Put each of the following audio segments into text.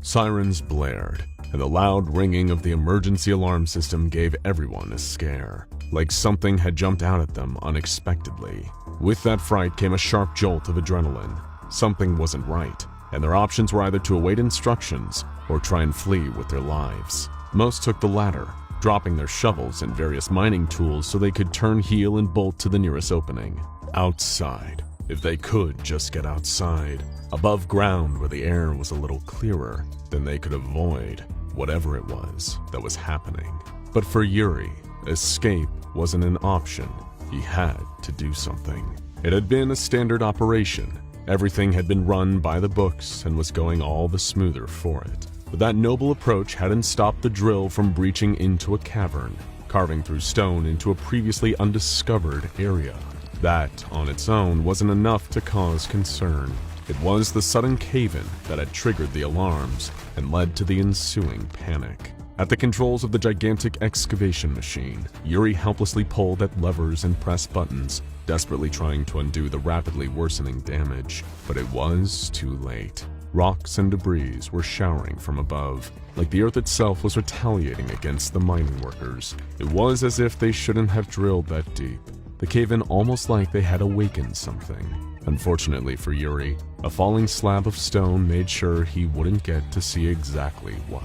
Sirens blared, and the loud ringing of the emergency alarm system gave everyone a scare, like something had jumped out at them unexpectedly. With that fright came a sharp jolt of adrenaline. Something wasn't right, and their options were either to await instructions or try and flee with their lives. Most took the latter, dropping their shovels and various mining tools so they could turn heel and bolt to the nearest opening. Outside. If they could just get outside, above ground where the air was a little clearer, then they could avoid whatever it was that was happening. But for Yuri, escape wasn't an option. He had to do something. It had been a standard operation. Everything had been run by the books and was going all the smoother for it. But that noble approach hadn't stopped the drill from breaching into a cavern, carving through stone into a previously undiscovered area. That, on its own, wasn't enough to cause concern. It was the sudden cave-in that had triggered the alarms and led to the ensuing panic. At the controls of the gigantic excavation machine, Yuri helplessly pulled at levers and pressed buttons, desperately trying to undo the rapidly worsening damage. But it was too late. Rocks and debris were showering from above, like the earth itself was retaliating against the mining workers. It was as if they shouldn't have drilled that deep. The cave-in almost like they had awakened something. Unfortunately for Yuri, a falling slab of stone made sure he wouldn't get to see exactly what.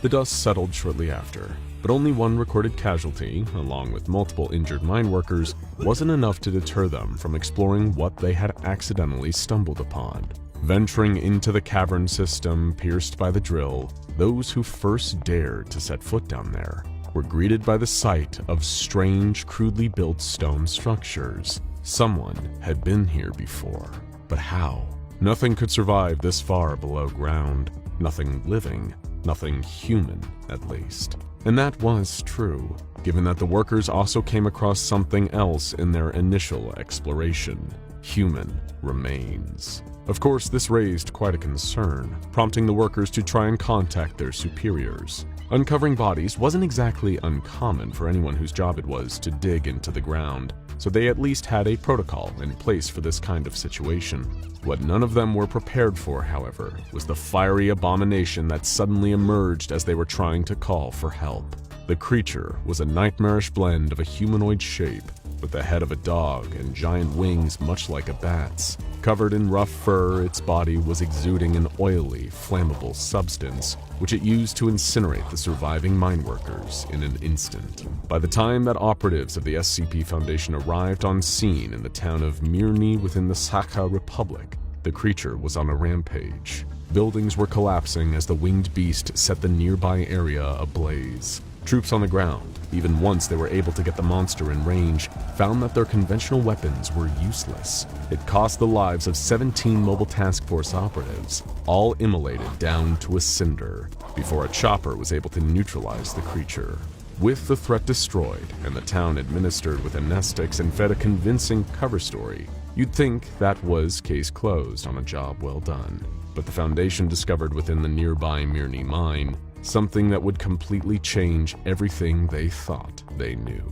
The dust settled shortly after, but only one recorded casualty, along with multiple injured mine workers, wasn't enough to deter them from exploring what they had accidentally stumbled upon. Venturing into the cavern system pierced by the drill, those who first dared to set foot down there were greeted by the sight of strange, crudely built stone structures. Someone had been here before, but how? Nothing could survive this far below ground. Nothing living, nothing human at least. And that was true, given that the workers also came across something else in their initial exploration: human remains. Of course, this raised quite a concern, prompting the workers to try and contact their superiors. Uncovering bodies wasn't exactly uncommon for anyone whose job it was to dig into the ground, so they at least had a protocol in place for this kind of situation. What none of them were prepared for, however, was the fiery abomination that suddenly emerged as they were trying to call for help. The creature was a nightmarish blend of a humanoid shape, with the head of a dog and giant wings much like a bat's. Covered in rough fur, its body was exuding an oily, flammable substance, which it used to incinerate the surviving mine workers in an instant. By the time that operatives of the SCP Foundation arrived on scene in the town of Mirny within the Sakha Republic, the creature was on a rampage. Buildings were collapsing as the winged beast set the nearby area ablaze. Troops on the ground, even once they were able to get the monster in range, found that their conventional weapons were useless. It cost the lives of 17 Mobile Task Force operatives, all immolated down to a cinder, before a chopper was able to neutralize the creature. With the threat destroyed and the town administered with amnestics and fed a convincing cover story, you'd think that was case closed on a job well done. But the Foundation discovered within the nearby Mirny mine something that would completely change everything they thought they knew.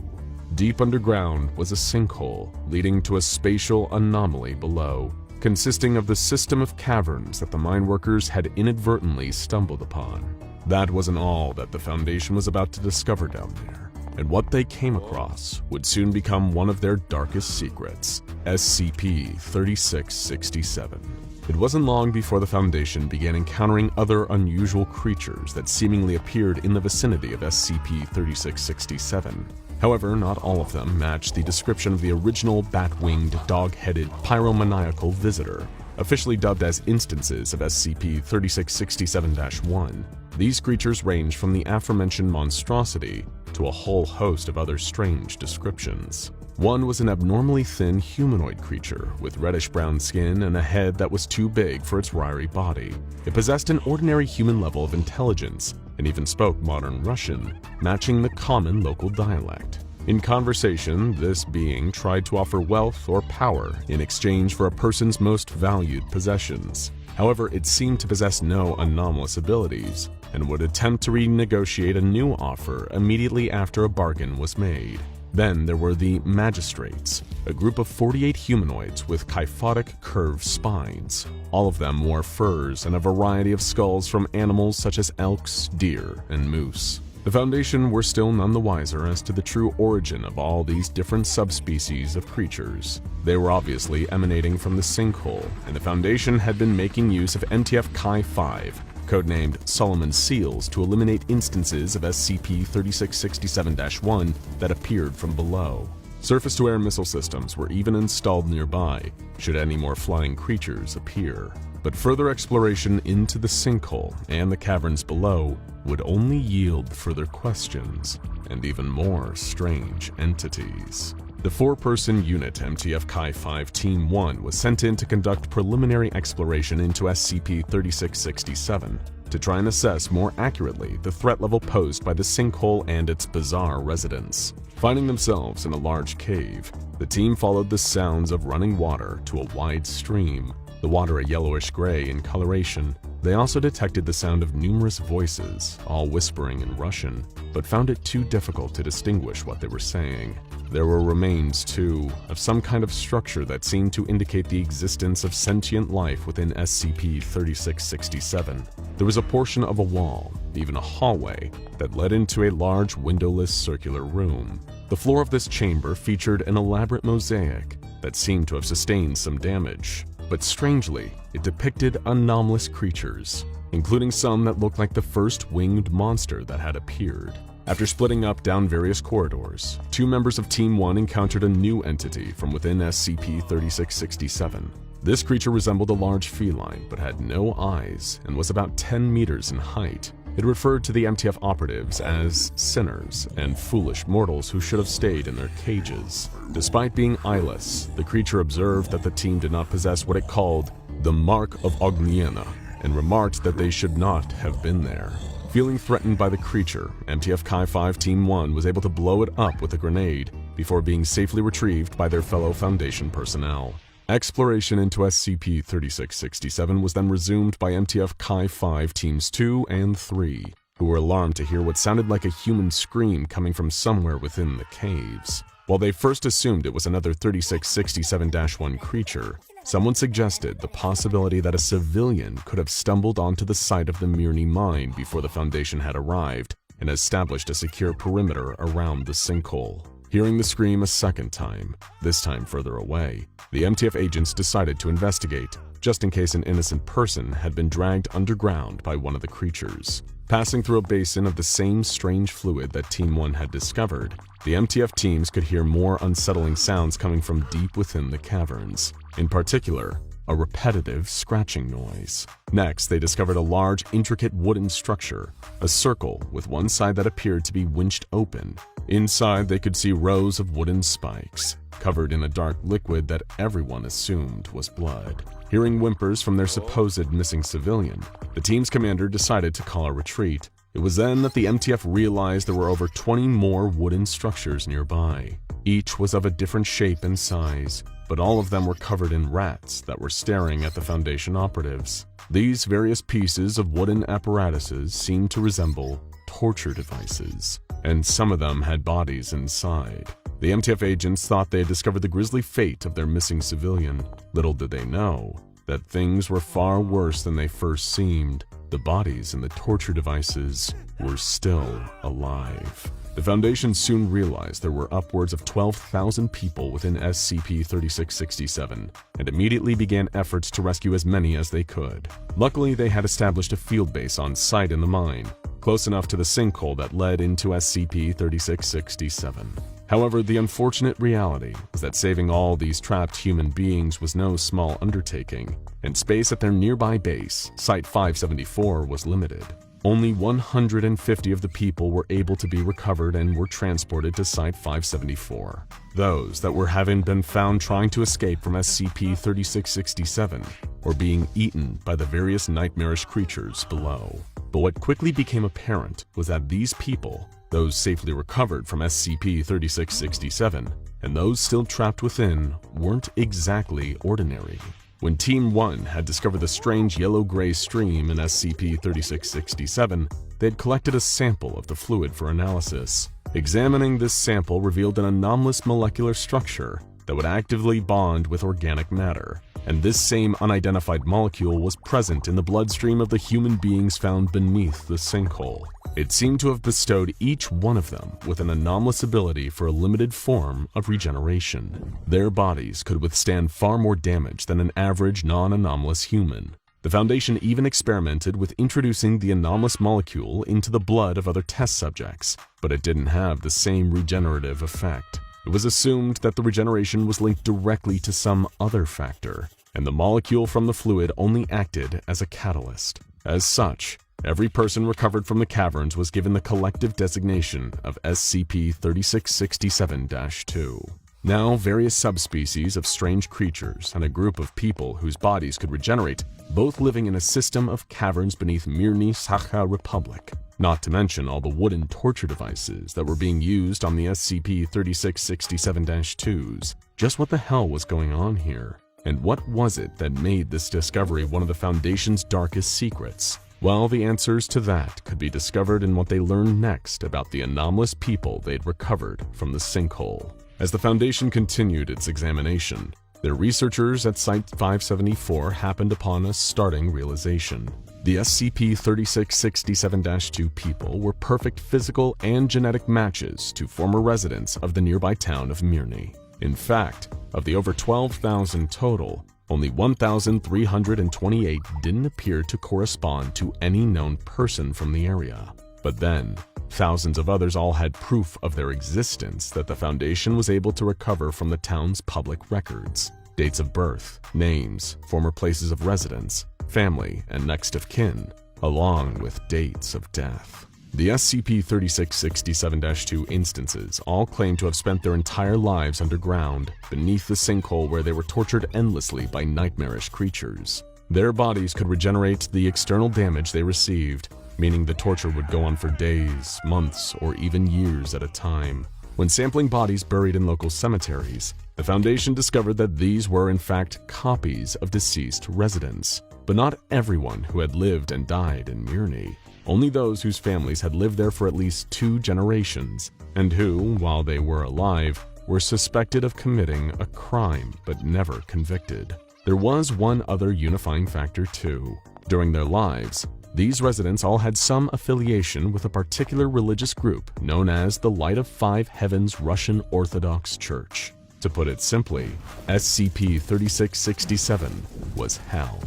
Deep underground was a sinkhole leading to a spatial anomaly below, consisting of the system of caverns that the mine workers had inadvertently stumbled upon. That wasn't all that the Foundation was about to discover down there, and what they came across would soon become one of their darkest secrets: SCP-3667. It wasn't long before the Foundation began encountering other unusual creatures that seemingly appeared in the vicinity of SCP-3667. However, not all of them matched the description of the original bat-winged, dog-headed, pyromaniacal visitor. Officially dubbed as instances of SCP-3667-1, these creatures range from the aforementioned monstrosity to a whole host of other strange descriptions. One was an abnormally thin humanoid creature with reddish-brown skin and a head that was too big for its wiry body. It possessed an ordinary human level of intelligence and even spoke modern Russian, matching the common local dialect. In conversation, this being tried to offer wealth or power in exchange for a person's most valued possessions. However, it seemed to possess no anomalous abilities and would attempt to renegotiate a new offer immediately after a bargain was made. Then there were the Magistrates, a group of 48 humanoids with kyphotic curved spines. All of them wore furs and a variety of skulls from animals such as elks, deer, and moose. The Foundation were still none the wiser as to the true origin of all these different subspecies of creatures. They were obviously emanating from the sinkhole, and the Foundation had been making use of MTF Chi-5, codenamed Solomon's Seals, to eliminate instances of SCP-3667-1 that appeared from below. Surface-to-air missile systems were even installed nearby, should any more flying creatures appear. But further exploration into the sinkhole and the caverns below would only yield further questions and even more strange entities. The 4-person unit MTF Chi-5 Team 1 was sent in to conduct preliminary exploration into SCP-3667 to try and assess more accurately the threat level posed by the sinkhole and its bizarre residents. Finding themselves in a large cave, the team followed the sounds of running water to a wide stream, the water a yellowish-gray in coloration. They also detected the sound of numerous voices, all whispering in Russian, but found it too difficult to distinguish what they were saying. There were remains, too, of some kind of structure that seemed to indicate the existence of sentient life within SCP-3667. There was a portion of a wall, even a hallway, that led into a large windowless circular room. The floor of this chamber featured an elaborate mosaic that seemed to have sustained some damage, but strangely, it depicted anomalous creatures, including some that looked like the first winged monster that had appeared. After splitting up down various corridors, 2 members of Team 1 encountered a new entity from within SCP-3667. This creature resembled a large feline but had no eyes and was about 10 meters in height. It referred to the MTF operatives as sinners and foolish mortals who should have stayed in their cages. Despite being eyeless, the creature observed that the team did not possess what it called the Mark of Ogniena and remarked that they should not have been there. Feeling threatened by the creature, MTF Chi-5 Team 1 was able to blow it up with a grenade before being safely retrieved by their fellow Foundation personnel. Exploration into SCP-3667 was then resumed by MTF Chi-5 Teams 2 and 3, who were alarmed to hear what sounded like a human scream coming from somewhere within the caves. While they first assumed it was another 3667-1 creature, someone suggested the possibility that a civilian could have stumbled onto the site of the Mirny mine before the Foundation had arrived and established a secure perimeter around the sinkhole. Hearing the scream a second time, this time further away, the MTF agents decided to investigate, just in case an innocent person had been dragged underground by one of the creatures. Passing through a basin of the same strange fluid that Team 1 had discovered, the MTF teams could hear more unsettling sounds coming from deep within the caverns. In particular, a repetitive scratching noise. Next, they discovered a large, intricate wooden structure, a circle with one side that appeared to be winched open. Inside, they could see rows of wooden spikes, covered in a dark liquid that everyone assumed was blood. Hearing whimpers from their supposed missing civilian, the team's commander decided to call a retreat. It was then that the MTF realized there were over 20 more wooden structures nearby. Each was of a different shape and size, but all of them were covered in rats that were staring at the Foundation operatives. These various pieces of wooden apparatuses seemed to resemble torture devices, and some of them had bodies inside. The MTF agents thought they had discovered the grisly fate of their missing civilian. Little did they know that things were far worse than they first seemed. The bodies in the torture devices were still alive. The Foundation soon realized there were upwards of 12,000 people within SCP-3667 and immediately began efforts to rescue as many as they could. Luckily, they had established a field base on site in the mine, close enough to the sinkhole that led into SCP-3667. However, the unfortunate reality was that saving all these trapped human beings was no small undertaking, and space at their nearby base, Site-574, was limited. Only 150 of the people were able to be recovered and were transported to Site-574. Those that were having been found trying to escape from SCP-3667 or being eaten by the various nightmarish creatures below. But what quickly became apparent was that these people, those safely recovered from SCP-3667, and those still trapped within, weren't exactly ordinary. When Team 1 had discovered the strange yellow-gray stream in SCP-3667, they had collected a sample of the fluid for analysis. Examining this sample revealed an anomalous molecular structure that would actively bond with organic matter, and this same unidentified molecule was present in the bloodstream of the human beings found beneath the sinkhole. It seemed to have bestowed each one of them with an anomalous ability for a limited form of regeneration. Their bodies could withstand far more damage than an average non-anomalous human. The Foundation even experimented with introducing the anomalous molecule into the blood of other test subjects, but it didn't have the same regenerative effect. It was assumed that the regeneration was linked directly to some other factor, and the molecule from the fluid only acted as a catalyst. As such, every person recovered from the caverns was given the collective designation of SCP-3667-2. Now, various subspecies of strange creatures and a group of people whose bodies could regenerate, both living in a system of caverns beneath Mirny Sakha Republic. Not to mention all the wooden torture devices that were being used on the SCP-3667-2s. Just what the hell was going on here? And what was it that made this discovery one of the Foundation's darkest secrets? Well, the answers to that could be discovered in what they learned next about the anomalous people they'd recovered from the sinkhole. As the Foundation continued its examination, their researchers at Site-574 happened upon a starting realization. The SCP-3667-2 people were perfect physical and genetic matches to former residents of the nearby town of Mirny. In fact, of the over 12,000 total, only 1,328 didn't appear to correspond to any known person from the area. But then, thousands of others all had proof of their existence that the Foundation was able to recover from the town's public records. Dates of birth, names, former places of residence, family, and next of kin, along with dates of death. The SCP-3667-2 instances all claim to have spent their entire lives underground, beneath the sinkhole where they were tortured endlessly by nightmarish creatures. Their bodies could regenerate the external damage they received, meaning the torture would go on for days, months, or even years at a time. When sampling bodies buried in local cemeteries, the Foundation discovered that these were in fact copies of deceased residents. But not everyone who had lived and died in Mirny. Only those whose families had lived there for at least 2 generations, and who, while they were alive, were suspected of committing a crime but never convicted. There was one other unifying factor too. During their lives, these residents all had some affiliation with a particular religious group known as the Light of Five Heavens Russian Orthodox Church. To put it simply, SCP-3667 was hell.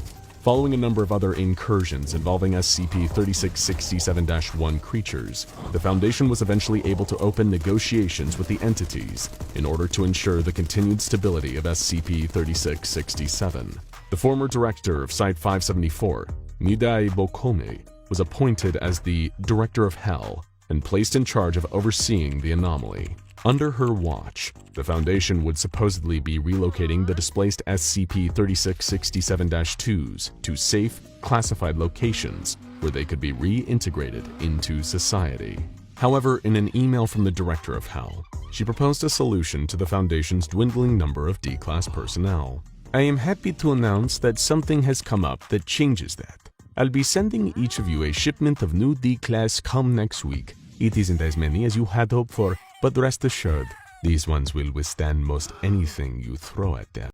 Following a number of other incursions involving SCP-3667-1 creatures, the Foundation was eventually able to open negotiations with the entities in order to ensure the continued stability of SCP-3667. The former director of Site-574, Midai Bokome, was appointed as the Director of Hell and placed in charge of overseeing the anomaly. Under her watch, the Foundation would supposedly be relocating the displaced SCP-3667-2s to safe, classified locations where they could be reintegrated into society. However, in an email from the Director of Hell, she proposed a solution to the Foundation's dwindling number of D-Class personnel. I am happy to announce that something has come up that changes that. I'll be sending each of you a shipment of new D-Class come next week. It isn't as many as you had hoped for, but rest assured, these ones will withstand most anything you throw at them.